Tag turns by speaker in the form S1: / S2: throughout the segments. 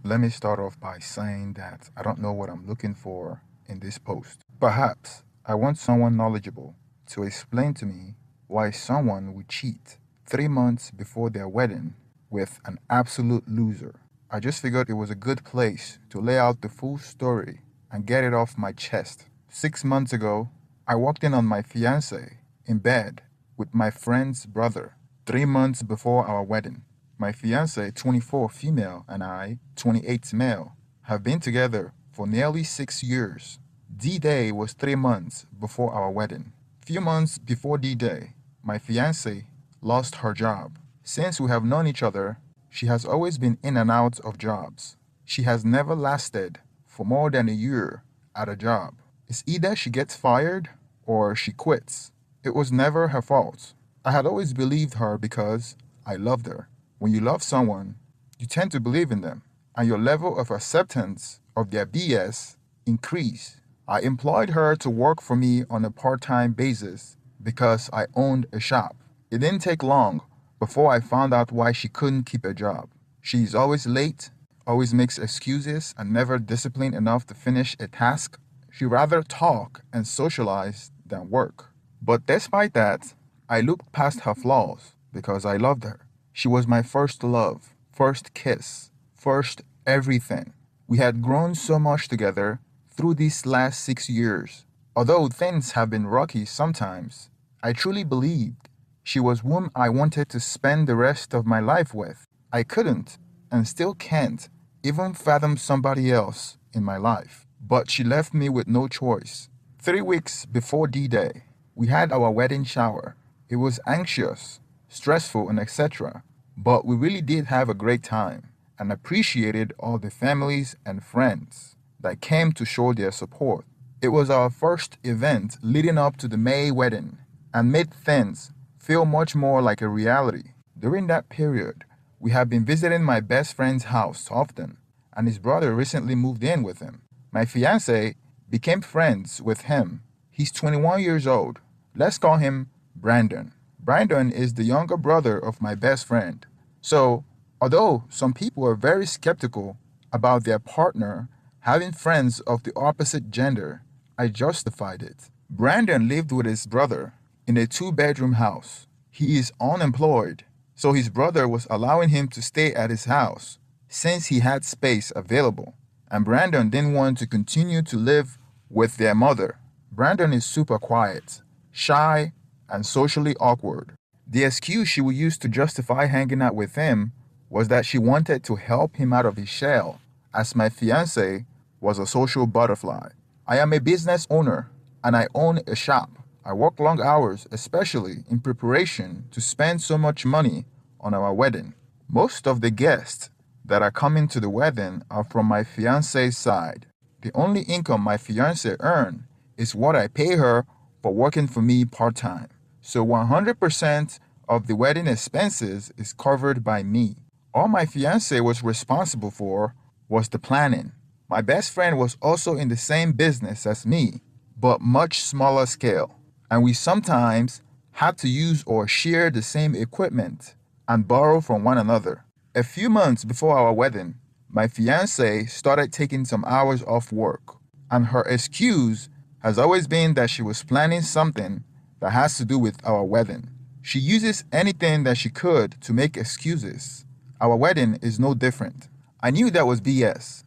S1: Let me start off by saying that I don't know what I'm looking for in this post. Perhaps I want someone knowledgeable to explain to me why someone would cheat 3 months before their wedding with an absolute loser. I just figured it was a good place to lay out the full story and get it off my chest. 6 months ago, I walked in on my fiance in bed with my friend's brother 3 months before our wedding. My fiance, 24 female, and I, 28 male, have been together for nearly 6 years. D Day was 3 months before our wedding. Few months before D Day, my fiance lost her job. Since we have known each other, she has always been in and out of jobs. She has never lasted for more than a year at a job. It's either she gets fired or she quits. It was never her fault. I had always believed her because I loved her. When you love someone, you tend to believe in them, and your level of acceptance of their BS increase. I employed her to work for me on a part-time basis because I owned a shop. It didn't take long before I found out why she couldn't keep a job. She's always late, always makes excuses, and never disciplined enough to finish a task. She rather talk and socialize than work. But despite that, I looked past her flaws because I loved her. She was my first love, first kiss, first everything. We had grown so much together through these last 6 years. Although things have been rocky sometimes, I truly believed she was whom I wanted to spend the rest of my life with. I couldn't, and still can't, even fathom somebody else in my life. But she left me with no choice. 3 weeks before D Day, we had our wedding shower. It was anxious, stressful, and etc. But we really did have a great time and appreciated all the families and friends that came to show their support. It was our first event leading up to the May wedding and made things feel much more like a reality. During that period, we have been visiting my best friend's house often, and his brother recently moved in with him. My fiance became friends with him. He's 21 years old. Let's call him Brandon. Brandon is the younger brother of my best friend. So, although some people are very skeptical about their partner having friends of the opposite gender, I justified it. Brandon lived with his brother in a two-bedroom house. He is unemployed, so his brother was allowing him to stay at his house since he had space available, and Brandon didn't want to continue to live with their mother. Brandon is super quiet, shy, and socially awkward. The excuse she would use to justify hanging out with him was that she wanted to help him out of his shell, as my fiance was a social butterfly. I am a business owner, and I own a shop. I work long hours, especially in preparation to spend so much money on our wedding. Most of the guests that are coming to the wedding are from my fiance's side. The only income my fiance earns is what I pay her for working for me part-time. So 100% of the wedding expenses is covered by me. All my fiance was responsible for was the planning. My best friend was also in the same business as me, but much smaller scale, and we sometimes had to use or share the same equipment and borrow from one another. A few months before our wedding, my fiance started taking some hours off work, and her excuse has always been that she was planning something that has to do with our wedding. She uses anything that she could to make excuses. Our wedding is no different. I knew that was BS,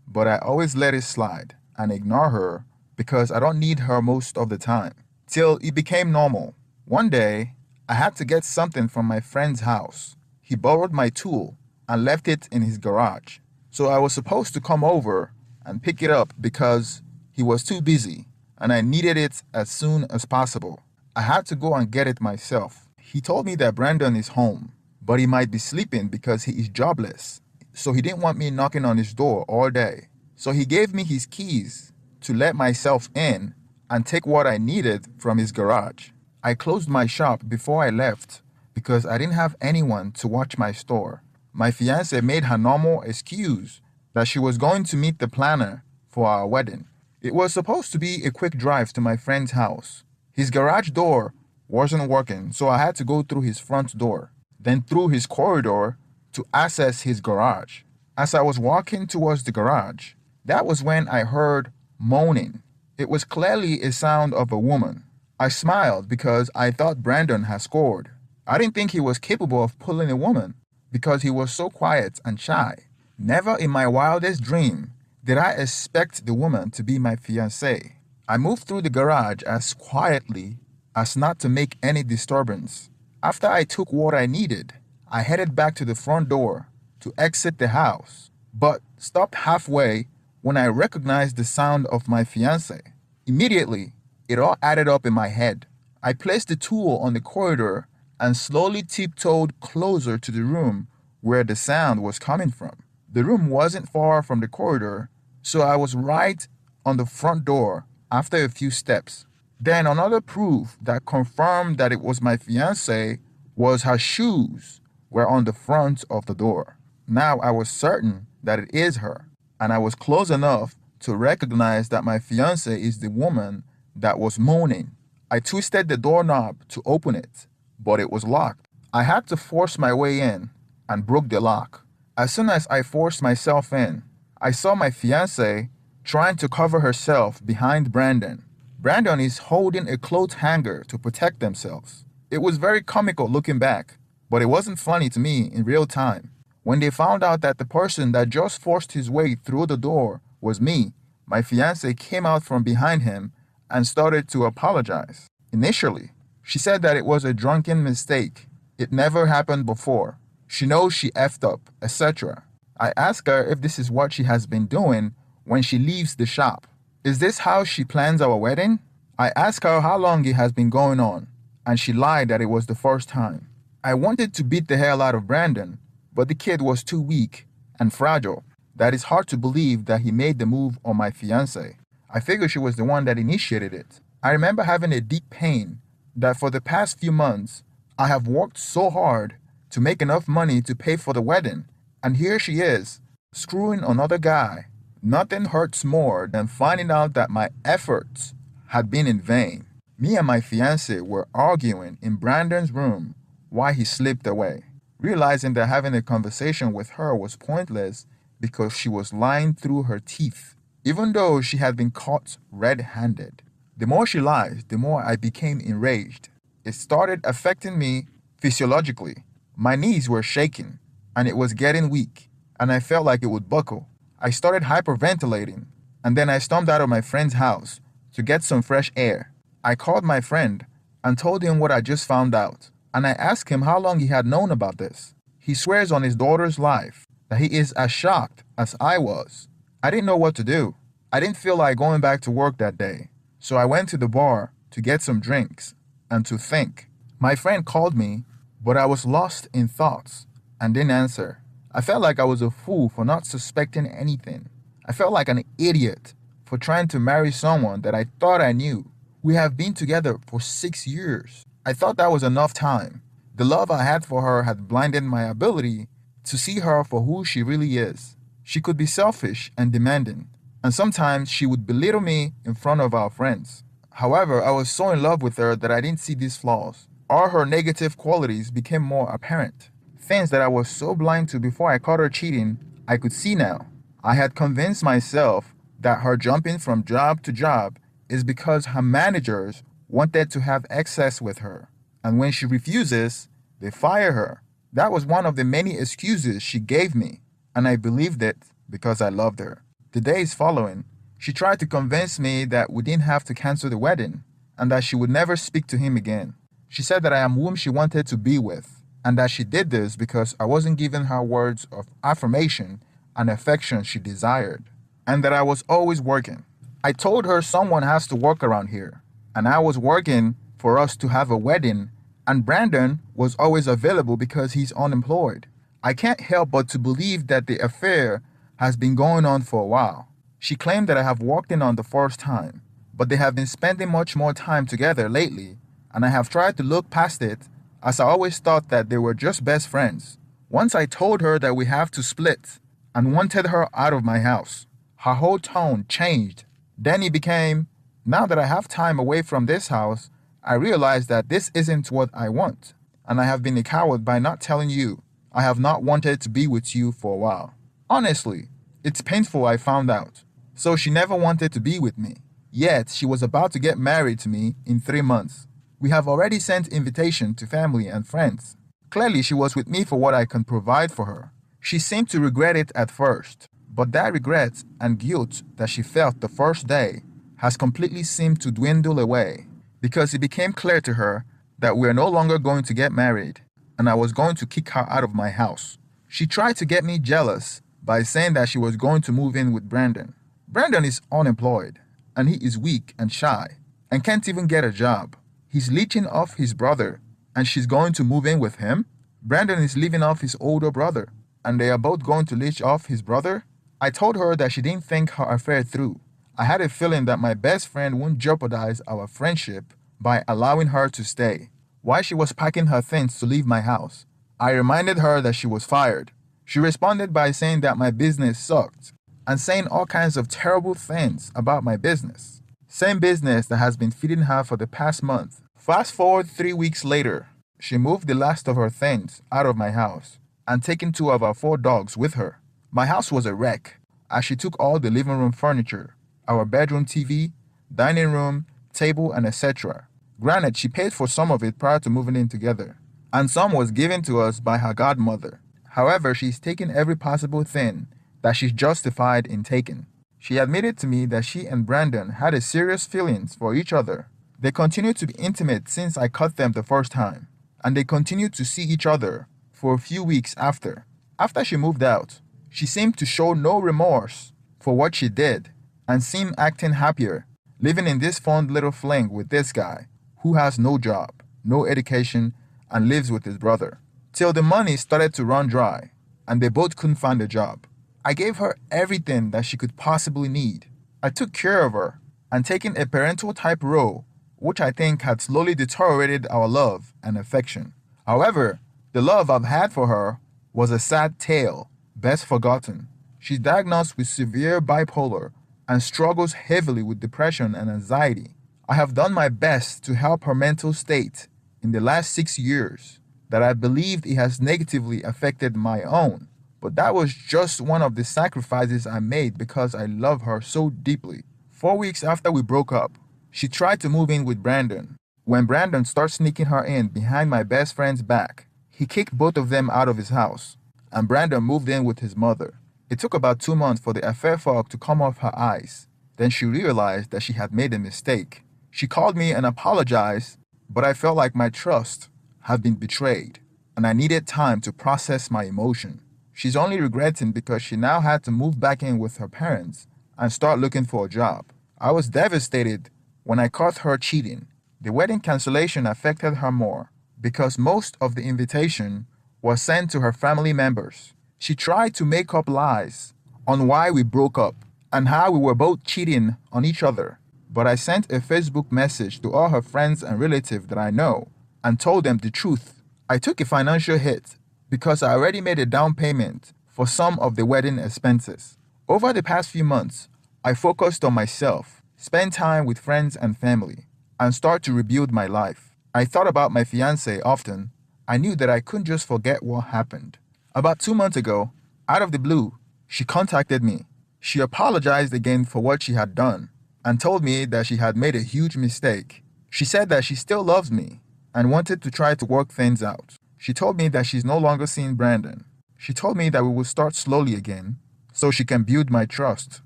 S1: but I always let it slide and ignore her because I don't need her most of the time. Till it became normal. One day, I had to get something from my friend's house. He borrowed my tool and left it in his garage. So I was supposed to come over and pick it up because he was too busy and I needed it as soon as possible. I had to go and get it myself. He told me that Brandon is home, but he might be sleeping because he is jobless. So he didn't want me knocking on his door all day. So he gave me his keys to let myself in and take what I needed from his garage. I closed my shop before I left because I didn't have anyone to watch my store. My fiance made her normal excuse that she was going to meet the planner for our wedding. It was supposed to be a quick drive to my friend's house. His garage door wasn't working, so I had to go through his front door, then through his corridor to access his garage. As I was walking towards the garage, that was when I heard moaning. It was clearly a sound of a woman. I smiled because I thought Brandon had scored. I didn't think he was capable of pulling a woman because he was so quiet and shy. Never in my wildest dream did I expect the woman to be my fiancée. I moved through the garage as quietly as not to make any disturbance. After I took what I needed, I headed back to the front door to exit the house, but stopped halfway when I recognized the sound of my fiancée. Immediately, it all added up in my head. I placed the tool on the corridor and slowly tiptoed closer to the room where the sound was coming from. The room wasn't far from the corridor, so I was right on the front door after a few steps. Then another proof that confirmed that it was my fiancée was her shoes were on the front of the door. Now I was certain that it is her, and I was close enough to recognize that my fiancée is the woman that was moaning. I twisted the doorknob to open it, but it was locked. I had to force my way in and broke the lock. As soon as I forced myself in, I saw my fiancée trying to cover herself behind Brandon. Brandon is holding a clothes hanger to protect themselves. It was very comical looking back, but it wasn't funny to me in real time. When they found out that the person that just forced his way through the door was me, my fiancée came out from behind him and started to apologize. Initially, she said that it was a drunken mistake. It never happened before. She knows she effed up, etc. I asked her if this is what she has been doing when she leaves the shop. Is this how she plans our wedding? I asked her how long it has been going on, and she lied that it was the first time. I wanted to beat the hell out of Brandon, but the kid was too weak and fragile that it's hard to believe that he made the move on my fiancée. I figured she was the one that initiated it. I remember having a deep pain that for the past few months, I have worked so hard to make enough money to pay for the wedding, and here she is, screwing another guy. Nothing hurts more than finding out that my efforts had been in vain. Me and my fiancé were arguing in Brandon's room while he slipped away, realizing that having a conversation with her was pointless because she was lying through her teeth, even though she had been caught red-handed. The more she lied, the more I became enraged. It started affecting me physiologically. My knees were shaking, and it was getting weak, and I felt like it would buckle. I started hyperventilating, and then I stormed out of my friend's house to get some fresh air. I called my friend and told him what I just found out, and I asked him how long he had known about this. He swears on his daughter's life that he is as shocked as I was. I didn't know what to do. I didn't feel like going back to work that day, so I went to the bar to get some drinks and to think. My friend called me, but I was lost in thoughts and didn't answer. I felt like I was a fool for not suspecting anything. I felt like an idiot for trying to marry someone that I thought I knew. We have been together for 6 years. I thought that was enough time. The love I had for her had blinded my ability to see her for who she really is. She could be selfish and demanding, and sometimes she would belittle me in front of our friends. However, I was so in love with her that I didn't see these flaws. All her negative qualities became more apparent. Things that I was so blind to before I caught her cheating, I could see now. I had convinced myself that her jumping from job to job is because her managers wanted to have excess with her, and when she refuses, they fire her. That was one of the many excuses she gave me, and I believed it because I loved her. The days following, she tried to convince me that we didn't have to cancel the wedding, and that she would never speak to him again. She said that I am whom she wanted to be with, and that she did this because I wasn't giving her words of affirmation and affection she desired, and that I was always working. I told her someone has to work around here, and I was working for us to have a wedding, and Brandon was always available because he's unemployed. I can't help but to believe that the affair has been going on for a while. She claimed that I have walked in on the first time, but they have been spending much more time together lately, and I have tried to look past it as I always thought that they were just best friends. Once I told her that we have to split and wanted her out of my house, her whole tone changed. Then it became, now that I have time away from this house, I realize that this isn't what I want, and I have been a coward by not telling you. I have not wanted to be with you for a while. Honestly, it's painful I found out. So she never wanted to be with me. Yet she was about to get married to me in 3 months. We have already sent invitation to family and friends. Clearly she was with me for what I can provide for her. She seemed to regret it at first, but that regret and guilt that she felt the first day has completely seemed to dwindle away because it became clear to her that we are no longer going to get married and I was going to kick her out of my house. She tried to get me jealous by saying that she was going to move in with Brandon. Brandon is unemployed and he is weak and shy and can't even get a job. He's leeching off his brother and she's going to move in with him? Brandon is living off his older brother and they are both going to leech off his brother? I told her that she didn't think her affair through. I had a feeling that my best friend wouldn't jeopardize our friendship by allowing her to stay. While she was packing her things to leave my house, I reminded her that she was fired. She responded by saying that my business sucked and saying all kinds of terrible things about my business. Same business that has been feeding her for the past month. Fast forward 3 weeks later, she moved the last of her things out of my house and taken 2 of our 4 dogs with her. My house was a wreck as she took all the living room furniture, our bedroom TV, dining room, table, and etc. Granted, she paid for some of it prior to moving in together, and some was given to us by her godmother. However, she's taken every possible thing that she's justified in taking. She admitted to me that she and Brandon had a serious feelings for each other. They continued to be intimate since I cut them the first time, and they continued to see each other for a few weeks after. After she moved out, she seemed to show no remorse for what she did and seemed acting happier, living in this fun little fling with this guy who has no job, no education, and lives with his brother. Till the money started to run dry and they both couldn't find a job. I gave her everything that she could possibly need. I took care of her and taken a parental type role, which I think had slowly deteriorated our love and affection. However, the love I've had for her was a sad tale, best forgotten. She's diagnosed with severe bipolar and struggles heavily with depression and anxiety. I have done my best to help her mental state in the last 6 years that I believed it has negatively affected my own. But that was just one of the sacrifices I made because I love her so deeply. 4 weeks after we broke up, she tried to move in with Brandon. When Brandon started sneaking her in behind my best friend's back, he kicked both of them out of his house, and Brandon moved in with his mother. It took about 2 months for the affair fog to come off her eyes. Then she realized that she had made a mistake. She called me and apologized, but I felt like my trust had been betrayed, and I needed time to process my emotion. She's only regretting because she now had to move back in with her parents and start looking for a job. I was devastated when I caught her cheating. The wedding cancellation affected her more because most of the invitation was sent to her family members. She tried to make up lies on why we broke up and how we were both cheating on each other. But I sent a Facebook message to all her friends and relatives that I know and told them the truth. I took a financial hit because I already made a down payment for some of the wedding expenses. Over the past few months, I focused on myself, spent time with friends and family, and started to rebuild my life. I thought about my fiancée often. I knew that I couldn't just forget what happened. About 2 months ago, out of the blue, she contacted me. She apologized again for what she had done and told me that she had made a huge mistake. She said that she still loves me and wanted to try to work things out. She told me that she's no longer seeing Brandon. She told me that we will start slowly again so she can build my trust,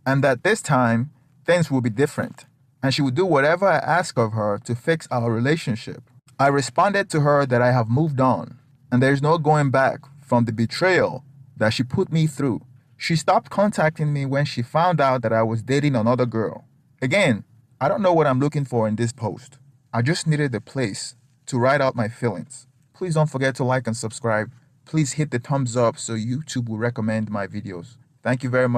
S1: and that this time things will be different and she would do whatever I ask of her to fix our relationship. I responded to her that I have moved on and there is no going back from the betrayal that she put me through. She stopped contacting me when she found out that I was dating another girl. Again, I don't know what I'm looking for in this post. I just needed a place to write out my feelings. Please don't forget to like and subscribe. Please hit the thumbs up so YouTube will recommend my videos. Thank you very much.